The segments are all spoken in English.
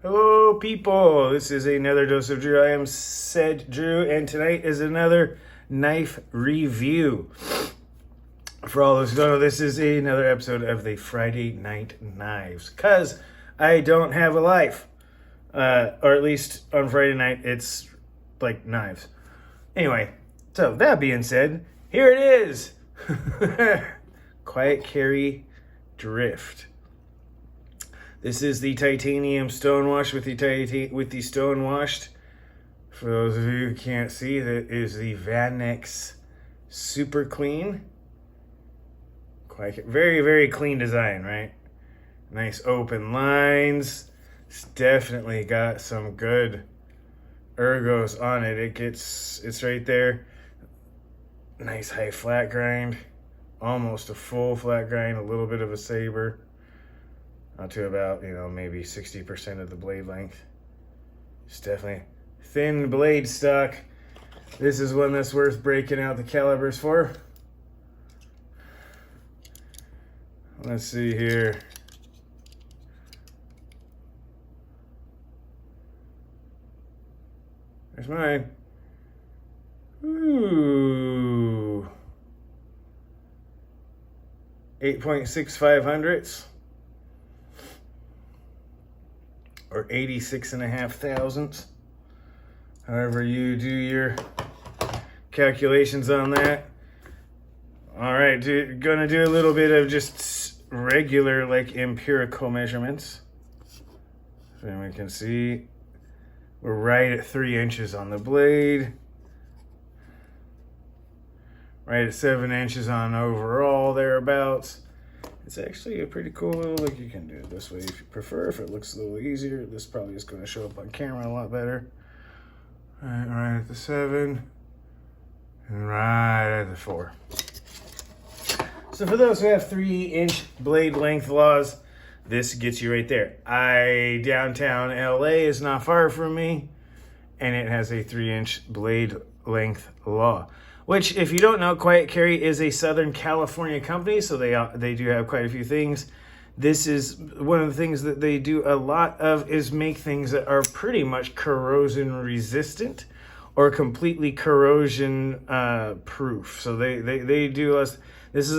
Hello, people. This is another dose of Drew. I am said Drew, and tonight is another knife review. For all those who don't know, this is another episode of the Friday Night Knives, because I don't have a life. Or at least on Friday night, it's like knives. Anyway, so that being said, here it is. Quietcarry Drift. This is the titanium stonewash with the stone washed. For those of you who can't see, that is the Vanex Super Clean. Quite very, very clean design, right? Nice open lines. It's definitely got some good ergos on it. It's right there. Nice high flat grind. Almost a full flat grind, a little bit of a saber. Out to about, maybe 60% of the blade length. It's definitely thin blade stock. This is one that's worth breaking out the calibers for. Let's see here. There's mine. Ooh. 8.65 hundredths. Or 86.5 thousandths. However you do your calculations on that. All right, gonna do a little bit of just regular, like, empirical measurements. So we can see we're right at 3 inches on the blade. Right at 7 inches on overall, thereabouts. It's actually a pretty cool little look. You can do it this way if you prefer. If it looks a little easier, this probably is going to show up on camera a lot better. Right at the 7, and right at the 4. So for those who have 3-inch blade length laws, this gets you right there. Downtown LA is not far from me, and it has a 3-inch blade length law. Which, if you don't know, Quietcarry is a Southern California company, so they do have quite a few things. This is one of the things that they do a lot of, is make things that are pretty much corrosion resistant or completely corrosion proof. So they do us. This is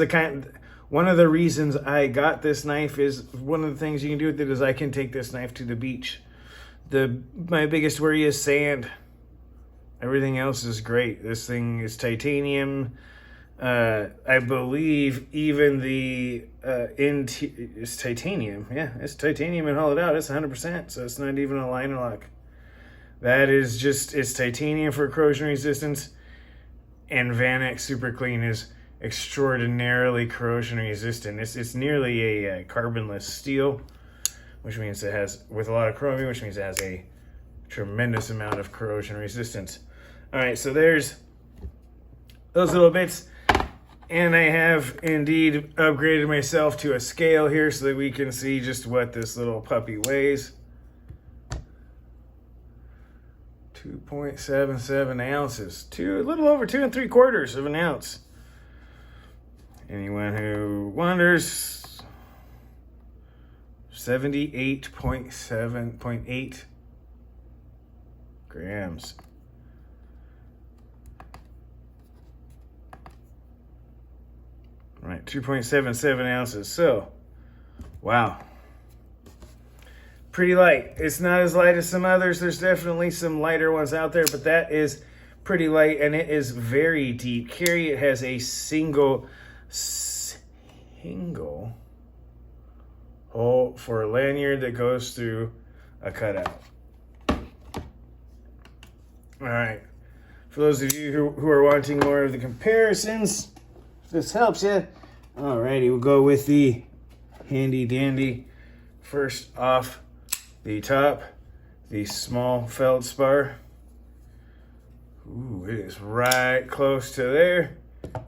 one of the reasons I got this knife is one of the things you can do with it is I can take this knife to the beach. My biggest worry is sand. Everything else is great. This thing is titanium. I believe even the it's titanium. Yeah, it's titanium and hollowed out. It's 100%, so it's not even a liner lock. That is just, it's titanium for corrosion resistance, and Vanex Super Clean is extraordinarily corrosion resistant. It's nearly a carbonless steel, which means it has, with a lot of chromium, which means it has a tremendous amount of corrosion resistance. All right, so there's those little bits, and I have indeed upgraded myself to a scale here so that we can see just what this little puppy weighs. 2.77 ounces, a little over 2 3/4 of an ounce. Anyone who wonders, 78.8 grams. All right, 2.77 ounces. So, wow. Pretty light. It's not as light as some others. There's definitely some lighter ones out there, but that is pretty light, and it is very deep carry. It has a single hole for a lanyard that goes through a cutout. All right. For those of you who are wanting more of the comparisons, if this helps you, alrighty, we'll go with the handy dandy. First off the top, the small feldspar. Ooh, it is right close to there.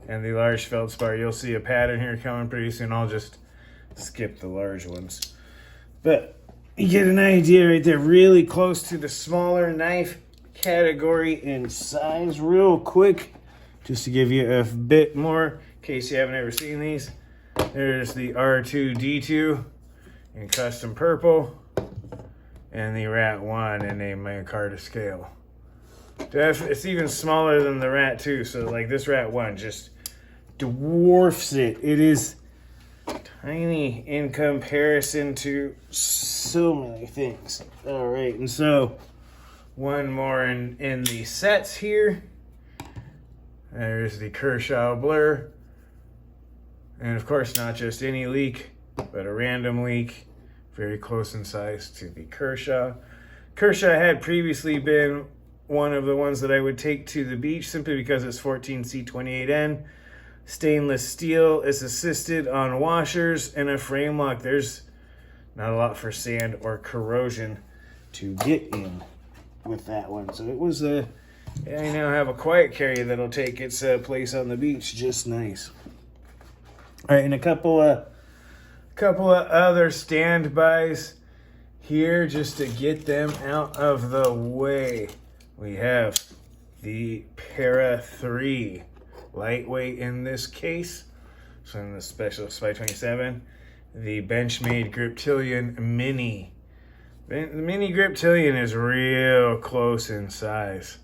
And the large feldspar, you'll see a pattern here coming pretty soon. I'll just skip the large ones. But you get an idea right there, really close to the smaller knife category in size. Real quick, just to give you a bit more, in case you haven't ever seen these. There's the R2D2 in custom purple. and the Rat 1 in a micarta scale. It's even smaller than the Rat 2, so like this Rat 1 just dwarfs it. It is tiny in comparison to so many things. All right, and so one more in the sets here. There's the Kershaw blur. And of course, not just any leak, but a random leak, very close in size to the Kershaw. Kershaw had previously been one of the ones that I would take to the beach simply because it's 14C28N. Stainless steel is assisted on washers and a frame lock. There's not a lot for sand or corrosion to get in with that one. So it was I now have a Quietcarry that'll take its place on the beach just nice. All right, and a couple of other standbys here just to get them out of the way. We have the Para 3, lightweight in this case. So in the special Spy 27, the Benchmade Griptilian Mini. The Mini Griptilian is real close in size.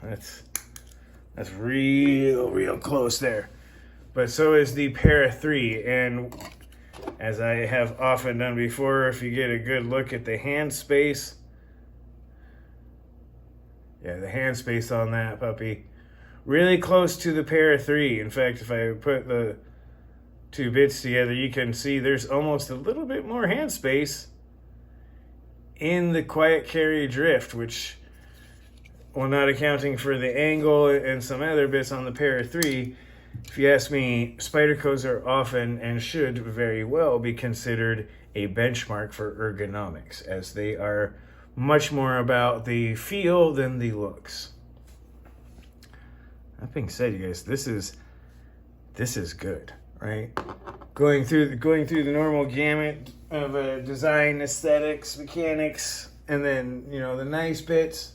That's real close there. But so is the Para 3, and as I have often done before, if you get a good look at the hand space, the hand space on that puppy, really close to the Para 3. In fact, if I put the two bits together, you can see there's almost a little bit more hand space in the Quietcarry Drift, which, well, not accounting for the angle and some other bits on the Para 3, if you ask me, Spydercos are often and should very well be considered a benchmark for ergonomics, as they are much more about the feel than the looks. That being said, you guys, this is good, right? Going through the normal gamut of design, aesthetics, mechanics, and then the nice bits.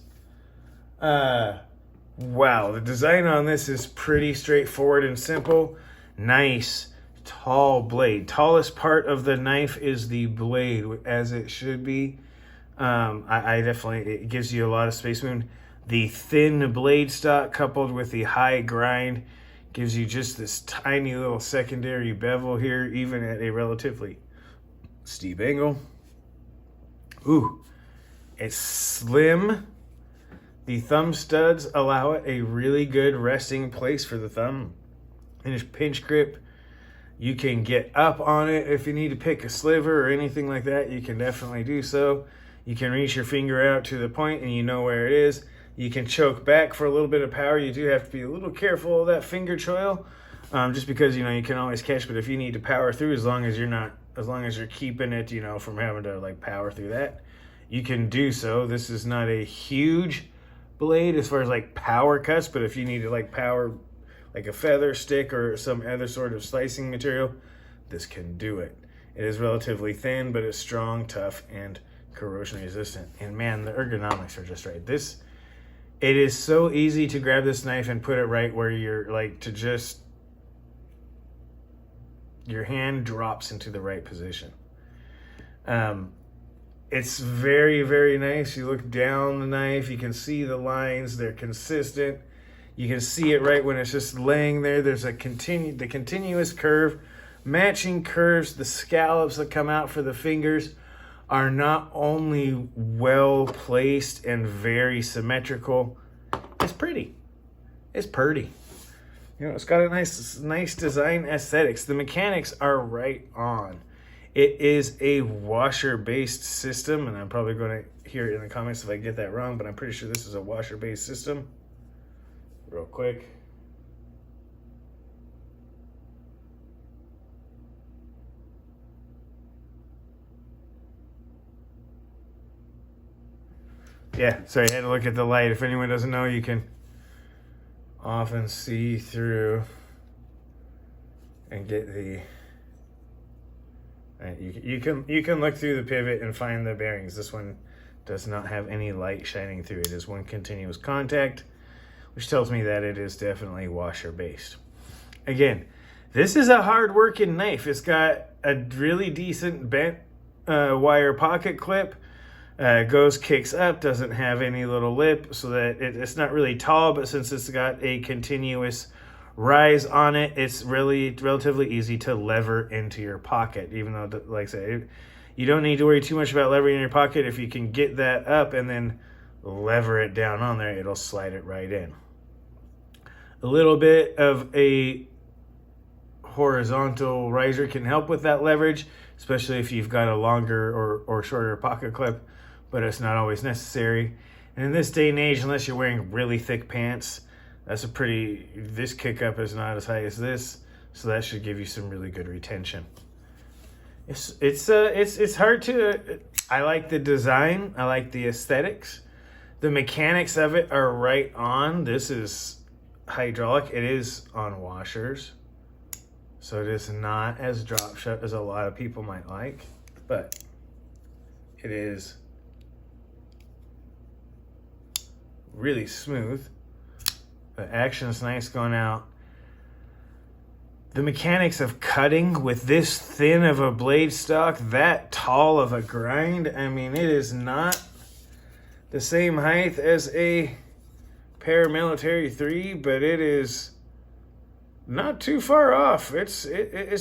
Wow, the design on this is pretty straightforward and simple. Nice, tall blade. Tallest part of the knife is the blade, as it should be. I definitely, it gives you a lot of space movement. The thin blade stock coupled with the high grind gives you just this tiny little secondary bevel here, even at a relatively steep angle. Ooh, it's slim. The thumb studs allow it a really good resting place for the thumb. And it's pinch grip. You can get up on it if you need to pick a sliver or anything like that. You can definitely do so. You can reach your finger out to the point and you know where it is. You can choke back for a little bit of power. You do have to be a little careful of that finger choil, just because you can always catch. But if you need to power through, as long as you're keeping it, from having to like power through that, you can do so. This is not a huge blade as far as like power cuts, but if you need to like power like a feather stick or some other sort of slicing material, this can do it. It is relatively thin, but it's strong, tough, and corrosion resistant. And man, the ergonomics are just right. It is so easy to grab this knife and put it right where you're like your hand drops into the right position. It's very, very nice. You look down the knife, you can see the lines, they're consistent. You can see it right when it's just laying there. There's the continuous curve, matching curves. The scallops that come out for the fingers are not only well placed and very symmetrical, it's pretty. It's pretty. It's got a nice design aesthetics. The mechanics are right on. It is a washer-based system, and I'm probably going to hear it in the comments if I get that wrong, but I'm pretty sure this is a washer-based system. Real quick. Yeah, sorry, I had to look at the light. If anyone doesn't know, you can often see through and get the... You can look through the pivot and find the bearings. This one does not have any light shining through. It is one continuous contact, which tells me that it is definitely washer-based. Again, this is a hard-working knife. It's got a really decent bent wire pocket clip. Kicks up, doesn't have any little lip, so that it's not really tall, but since it's got a continuous rise on it, it's really relatively easy to lever into your pocket, even though, like I said, you don't need to worry too much about levering in your pocket. If you can get that up and then lever it down on there, it'll slide it right in. A little bit of a horizontal riser can help with that leverage, especially if you've got a longer or shorter pocket clip, but it's not always necessary. And in this day and age, unless you're wearing really thick pants, this kick up is not as high as this, so that should give you some really good retention. It's hard to, I like the design, I like the aesthetics. The mechanics of it are right on. This is hydraulic, it is on washers, so it is not as drop shut as a lot of people might like, but it is really smooth. The action is nice going out. The mechanics of cutting with this thin of a blade stock, that tall of a grind, I mean, it is not the same height as a Paramilitary 3, but it is not too far off. It's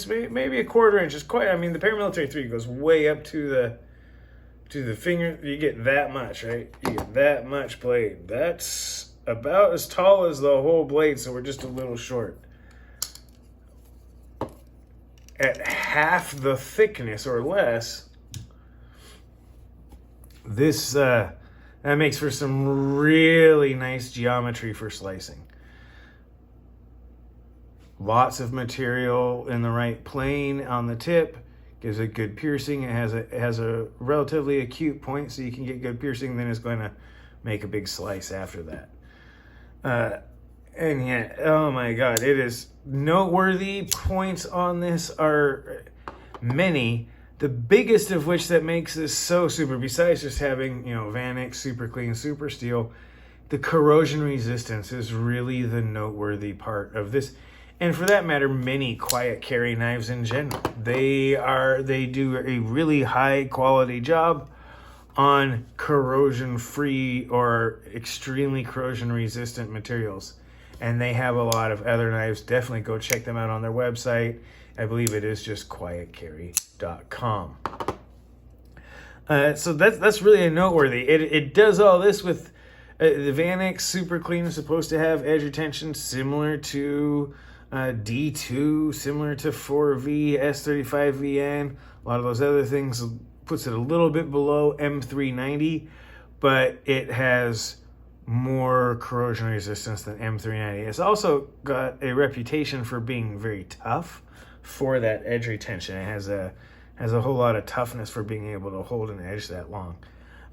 maybe a quarter inch. It's quite, I mean, the Paramilitary 3 goes way up to the finger. You get that much, right? You get that much blade. That's about as tall as the whole blade, so we're just a little short. At half the thickness or less, this that makes for some really nice geometry for slicing. Lots of material in the right plane on the tip gives it good piercing. It has a relatively acute point, so you can get good piercing. Then it's going to make a big slice after that. And yet, oh my God, it is noteworthy. Points on this are many. The biggest of which that makes this so super, besides just having, Vanex, super clean, super steel, the corrosion resistance is really the noteworthy part of this. And for that matter, many Quietcarry knives in general. They do a really high quality job on corrosion free or extremely corrosion resistant materials. And they have a lot of other knives. Definitely go check them out on their website. I believe it is just quietcarry.com. So that's really a noteworthy. It does all this with the Vanex Super Clean is supposed to have edge retention similar to D2, similar to 4V, S35VN. A lot of those other things puts it a little bit below M390, but it has more corrosion resistance than M390. It's also got a reputation for being very tough for that edge retention. It has a whole lot of toughness for being able to hold an edge that long.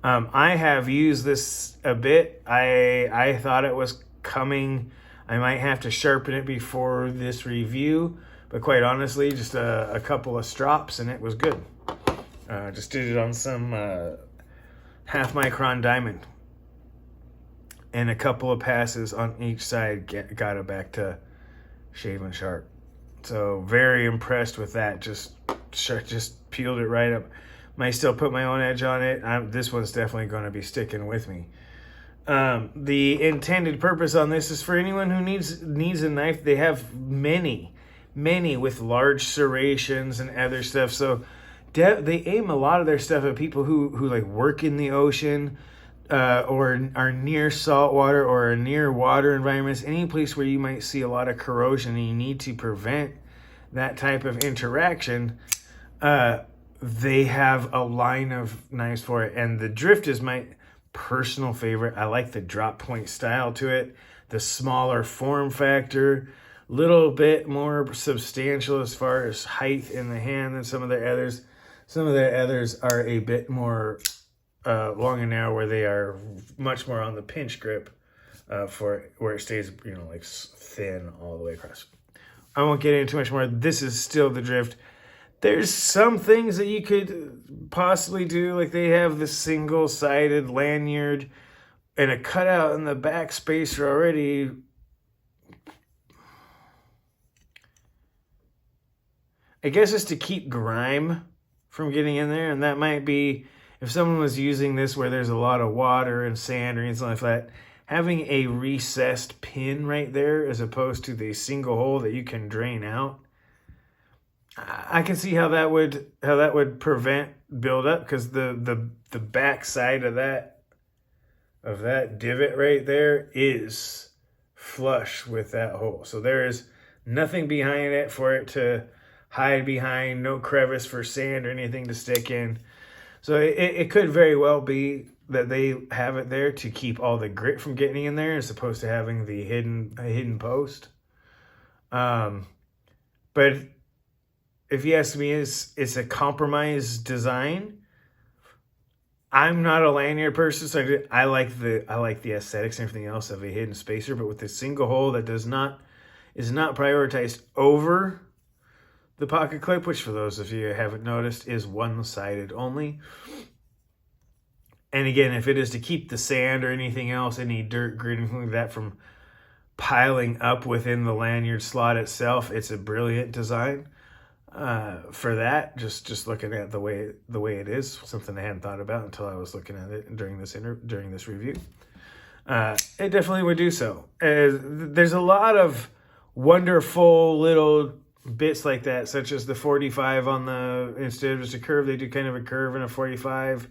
I have used this a bit. I thought it was coming. I might have to sharpen it before this review, but quite honestly, just a couple of strops and it was good. Just did it on some half micron diamond. And a couple of passes on each side got it back to shaven sharp. So very impressed with that. Just peeled it right up. Might still put my own edge on it. This one's definitely going to be sticking with me. The intended purpose on this is for anyone who needs a knife. They have many with large serrations and other stuff. So they aim a lot of their stuff at people who like work in the ocean, or are near salt water or near water environments, any place where you might see a lot of corrosion and you need to prevent that type of interaction. They have a line of knives for it, and the Drift is my personal favorite. I like the drop point style to it, the smaller form factor, little bit more substantial as far as height in the hand than some of their others. Some of their others are a bit more long and narrow, where they are much more on the pinch grip for where it stays, like thin all the way across. I won't get into too much more. This is still the Drift. There's some things that you could possibly do, like they have the single-sided lanyard and a cutout in the back spacer already. I guess it's to keep grime from getting in there. And that might be, if someone was using this where there's a lot of water and sand or anything like that, having a recessed pin right there as opposed to the single hole that you can drain out, I can see how that would prevent buildup, because the back side of that divot right there is flush with that hole. So there is nothing behind it for it to hide behind, no crevice for sand or anything to stick in. So it could very well be that they have it there to keep all the grit from getting in there, as opposed to having the hidden post. But if you ask me, it's a compromise design. I'm not a lanyard person, so I like the aesthetics and everything else of a hidden spacer, but with the single hole that is not prioritized over the pocket clip, which for those of you who haven't noticed is one-sided only. And again, if it is to keep the sand or anything else, any dirt, grit, anything like that from piling up within the lanyard slot itself, it's a brilliant design. For that, just looking at the way it is, something I hadn't thought about until I was looking at it during this review. It definitely would do so. There's a lot of wonderful little bits like that, such as the 45 on the, instead of just a curve, they do kind of a curve and a 45.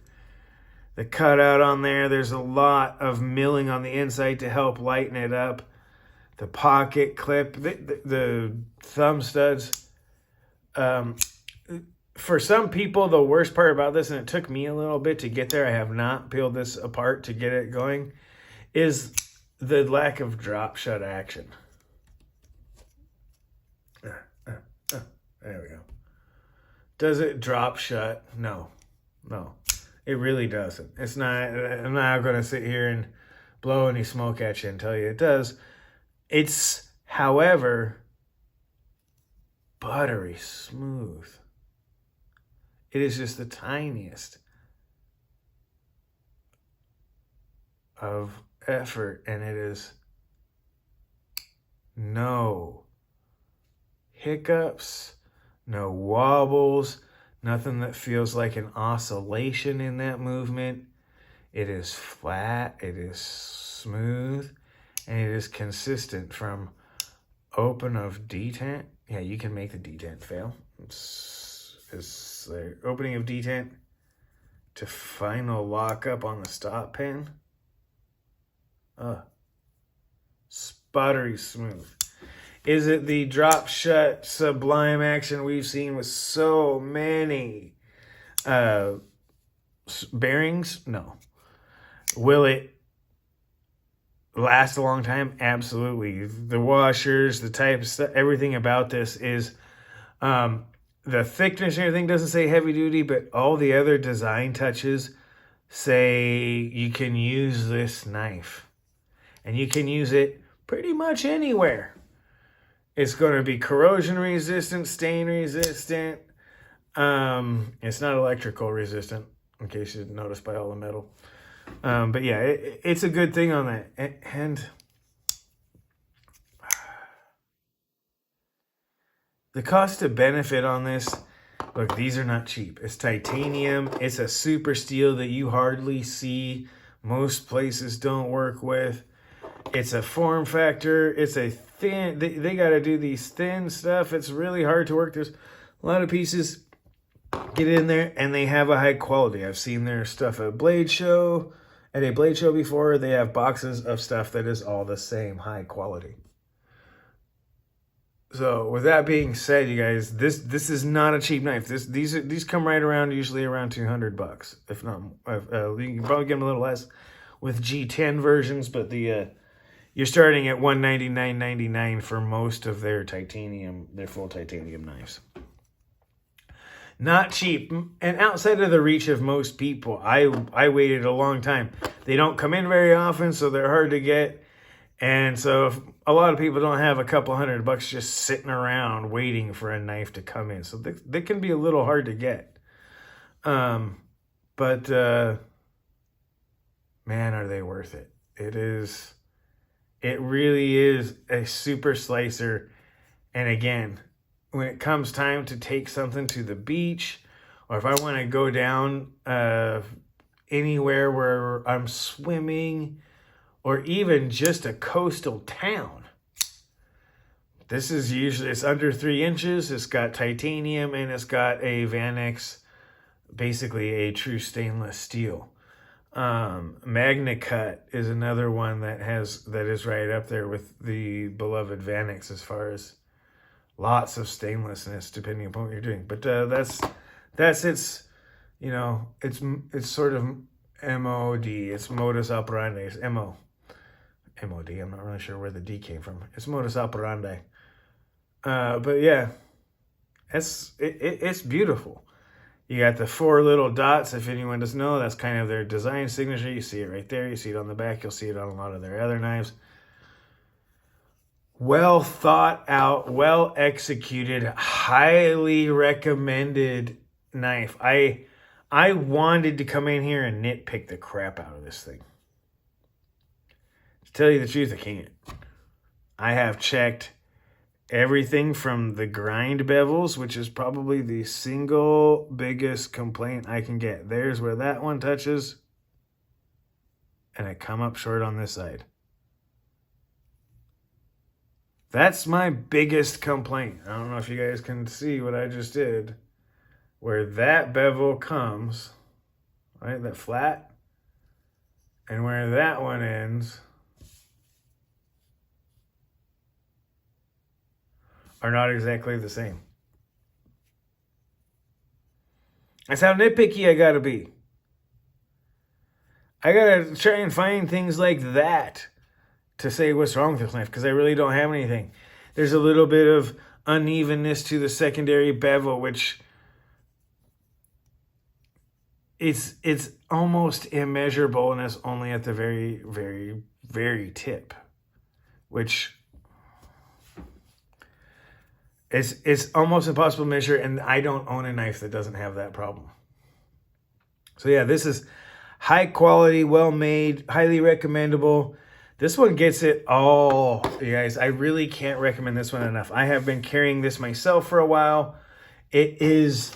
The cutout on there's a lot of milling on the inside to help lighten it up. The pocket clip, the thumb studs. For some people, the worst part about this, and it took me a little bit to get there, I have not peeled this apart to get it going, is the lack of drop shut action. There we go. Does it drop shut? No, it really doesn't. It's not. I'm not going to sit here and blow any smoke at you and tell you it does. It's, however, buttery smooth. It is just the tiniest of effort, and it is no hiccups, no wobbles, nothing that feels like an oscillation in that movement. It is flat, it is smooth, and it is consistent from open of detent. Yeah, you can make the detent fail. It's the opening of detent to final lockup on the stop pin. Sputtery smooth. Is it the drop shut sublime action we've seen with so many bearings? No. Will it last a long time? Absolutely. The washers, the type of stuff, everything about this is the thickness and everything doesn't say heavy duty, but all the other design touches say you can use this knife, and you can use it pretty much anywhere. It's going to be corrosion resistant, stain resistant. It's not electrical resistant, in case you didn't notice by all the metal. But yeah, it's a good thing on that. And the cost to benefit on this, look, these are not cheap. It's titanium. It's a super steel that you hardly see. Most places don't work with. It's a form factor. It's a thin, they got to do these thin stuff. It's really hard to work. There's a lot of pieces get in there, and they have a high quality. I've seen their stuff at a blade show before. They have boxes of stuff that is all the same high quality. So with that being said, you guys, this is not a cheap knife. These come right around, usually around $200, if not. You can probably get them a little less with G10 versions, but you're starting at $199.99 for most of their full titanium knives. Not cheap, and outside of the reach of most people. I waited a long time. They don't come in very often, so they're hard to get. And so if a lot of people don't have a couple $100 just sitting around waiting for a knife to come in. So they can be a little hard to get. But man, are they worth it. It really is a super slicer. And again, when it comes time to take something to the beach or if I want to go down anywhere where I'm swimming, or even just a coastal town. This is usually, it's under 3 inches. It's got titanium and it's got a Vanex, basically a true stainless steel. Magna Cut is another one that is right up there with the beloved Vanex as far as lots of stainlessness depending upon what you're doing. But that's its, you know, it's sort of MOD. It's modus operandi. It's MOD. I'm not really sure where the D came from. It's modus operandi. But yeah, it's beautiful. You got the 4 little dots. If anyone doesn't know, that's kind of their design signature. You see it right there. You see it on the back. You'll see it on a lot of their other knives. Well thought out, well executed, highly recommended knife. I wanted to come in here and nitpick the crap out of this thing. To tell you the truth, I can't. I have checked everything from the grind bevels, which is probably the single biggest complaint I can get. There's where that one touches, and I come up short on this side. That's my biggest complaint. I don't know if you guys can see what I just did. Where that bevel comes, right, that flat, and where that one ends are not exactly the same. That's how nitpicky I gotta be. I gotta try and find things like that to say what's wrong with this knife, because I really don't have anything. There's a little bit of unevenness to the secondary bevel, which it's almost immeasurable, and it's only at the very, very, very tip, which it's almost impossible to measure, and I don't own a knife that doesn't have that problem. So yeah, this is high quality, well made, highly recommendable. This one gets it all, you guys. I really can't recommend this one enough. I have been carrying this myself for a while. It is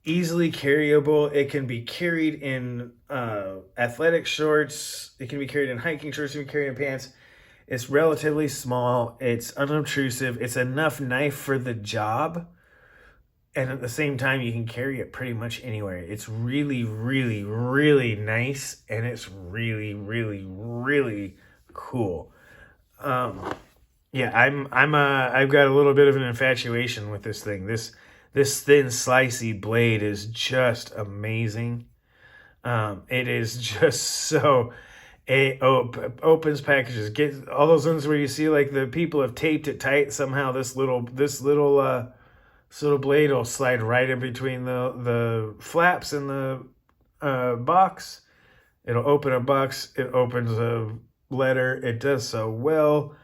easily carryable. It can be carried in athletic shorts. It can be carried in hiking shorts. You can carry it in pants. It's relatively small. It's unobtrusive. It's enough knife for the job. And at the same time, you can carry it pretty much anywhere. It's really, really, really nice. And it's really, really, really cool. Yeah, I've got a little bit of an infatuation with this thing. This thin slicey blade is just amazing. It is just so, it opens packages, gets all those ones where you see like the people have taped it tight. Somehow this little blade will slide right in between the flaps in the box. It'll open a box. It opens a letter. It does so well.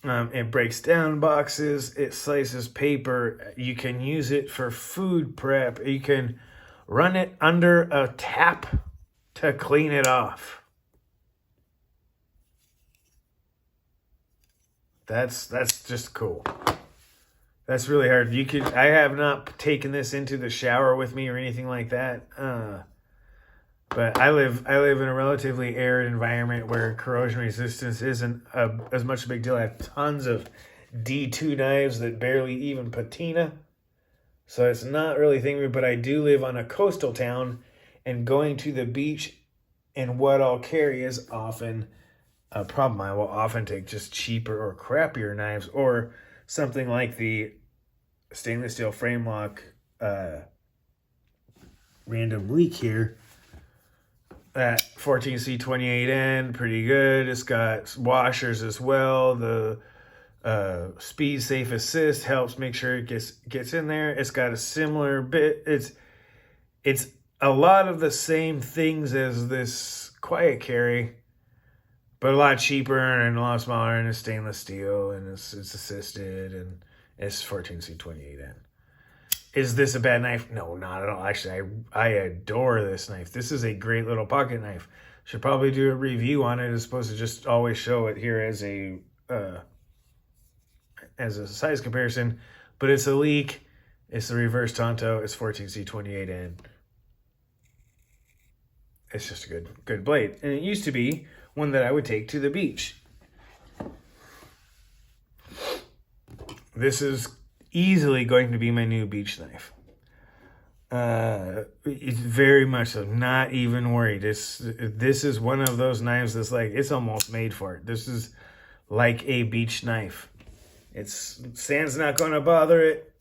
It breaks down boxes. It slices paper. You can use it for food prep. You can run it under a tap to clean it off. That's just cool. That's really hard. I have not taken this into the shower with me or anything like that. But I live in a relatively arid environment where corrosion resistance isn't as much a big deal. I have tons of D2 knives that barely even patina. So it's not really a thing, but I do live on a coastal town, and going to the beach and what I'll carry is often a problem. I will often take just cheaper or crappier knives, or something like the stainless steel frame lock random leak here. That 14C28N, pretty good. It's got washers as well. The Speed Safe Assist helps make sure it gets in there. It's got a similar bit. It's a lot of the same things as this Quietcarry, but a lot cheaper and a lot smaller, and it's stainless steel, and it's assisted, and it's 14C28N. Is this a bad knife? No, not at all. Actually, I adore this knife. This is a great little pocket knife. Should probably do a review on it as opposed to just always show it here as a size comparison. But it's a leak. It's the reverse Tonto. It's 14C28N. It's just a good blade. And it used to be one that I would take to the beach. This is easily going to be my new beach knife. It's very much so. Not even worried. This is one of those knives that's like, it's almost made for it. This is like a beach knife. Sand's not going to bother it.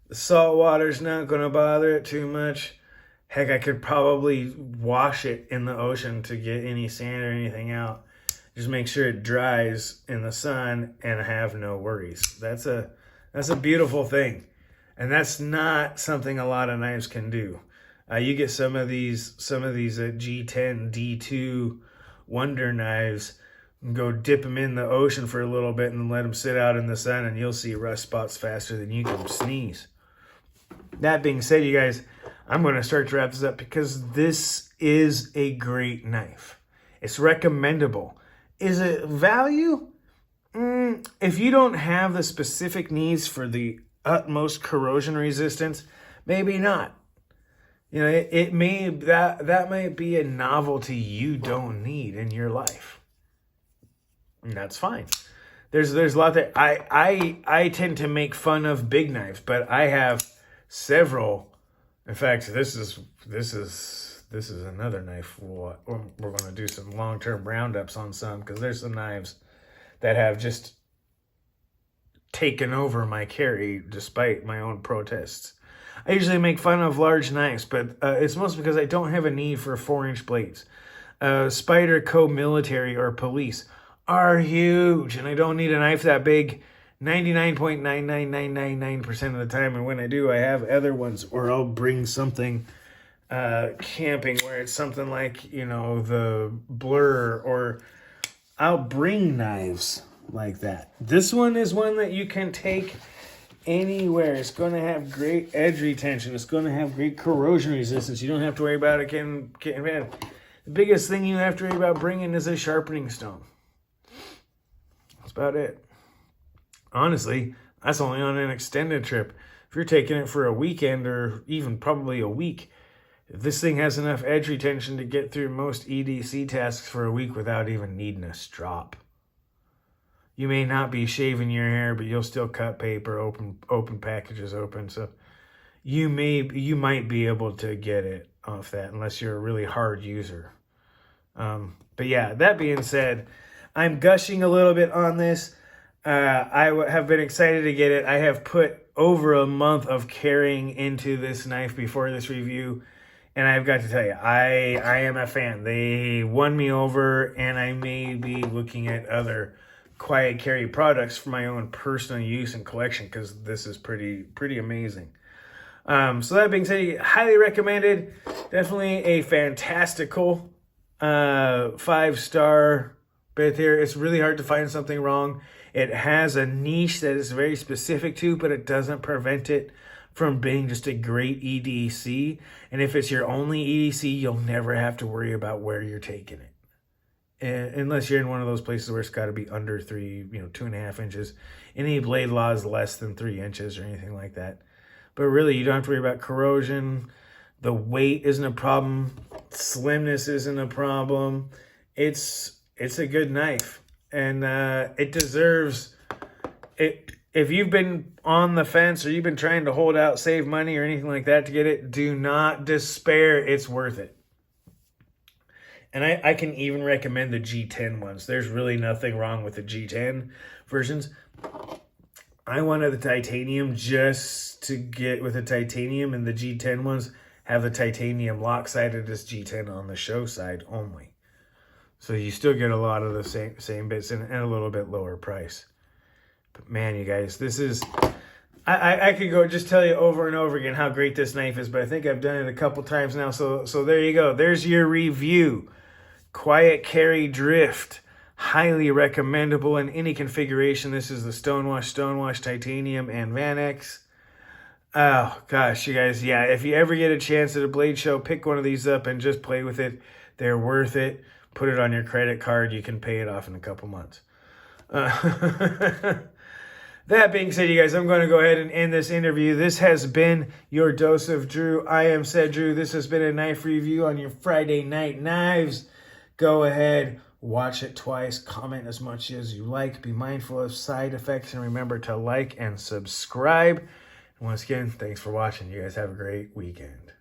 The salt water's not going to bother it too much. Heck, I could probably wash it in the ocean to get any sand or anything out. Just make sure it dries in the sun and have no worries. That's a beautiful thing. And that's not something a lot of knives can do. You get some of these G10, D2 Wonder knives, go dip them in the ocean for a little bit and let them sit out in the sun, and you'll see rust spots faster than you can sneeze. That being said, you guys, I'm going to start to wrap this up because this is a great knife. It's recommendable. Is it value? If you don't have the specific needs for the utmost corrosion resistance, maybe not. You know, it may that might be a novelty you don't need in your life. And that's fine. There's a lot that I tend to make fun of big knives, but I have several. In fact, this is another knife. We're going to do some long-term roundups on some, because there's some knives that have just taken over my carry despite my own protests. I usually make fun of large knives, but it's mostly because I don't have a need for 4-inch blades. Spyderco military or police are huge, and I don't need a knife that big 99.99999% of the time. And when I do, I have other ones, or I'll bring something camping where it's something like, you know, the Blur, or I'll bring knives like that. This one is one that you can take anywhere. It's going to have great edge retention. It's going to have great corrosion resistance. You don't have to worry about it getting bad. The biggest thing you have to worry about bringing is a sharpening stone. That's about it. Honestly, that's only on an extended trip. If you're taking it for a weekend or even probably a week, this thing has enough edge retention to get through most EDC tasks for a week without even needing a strop. You may not be shaving your hair, but you'll still cut paper, open packages open. So you might be able to get it off that unless you're a really hard user. But yeah, that being said, I'm gushing a little bit on this. I have been excited to get it. I have put over a month of carrying into this knife before this review, and I've got to tell you, I am a fan. They won me over, and I may be looking at other Quietcarry products for my own personal use and collection, because this is pretty amazing. So that being said, highly recommended. Definitely a fantastical 5-star bit here. It's really hard to find something wrong. It has a niche that is very specific to, but it doesn't prevent it from being just a great EDC. And if it's your only EDC, you'll never have to worry about where you're taking it. Unless you're in one of those places where it's got to be under 2.5 inches. Any blade law is less than 3 inches or anything like that. But really, you don't have to worry about corrosion. The weight isn't a problem. Slimness isn't a problem. It's a good knife. And it deserves it. If you've been on the fence or you've been trying to hold out, save money or anything like that to get it, do not despair. It's worth it. And I can even recommend the G10 ones. There's really nothing wrong with the G10 versions. I wanted the titanium just to get with the titanium, and the G10 ones have the titanium lock side of this G10 on the show side only. So you still get a lot of the same bits and a little bit lower price. But man, you guys, this is... I could go just tell you over and over again how great this knife is, but I think I've done it a couple times now. So there you go. There's your review. Quietcarry Drift. Highly recommendable in any configuration. This is the Stonewash Titanium and Vanex. Oh, gosh, you guys. Yeah, if you ever get a chance at a blade show, pick one of these up and just play with it. They're worth it. Put it on your credit card. You can pay it off in a couple months. That being said, you guys, I'm going to go ahead and end this interview. This has been your dose of Drew. I am said Drew. This has been a knife review on your Friday Night Knives. Go ahead, watch it twice, comment as much as you like, be mindful of side effects, and remember to like and subscribe. And once again, thanks for watching. You guys have a great weekend.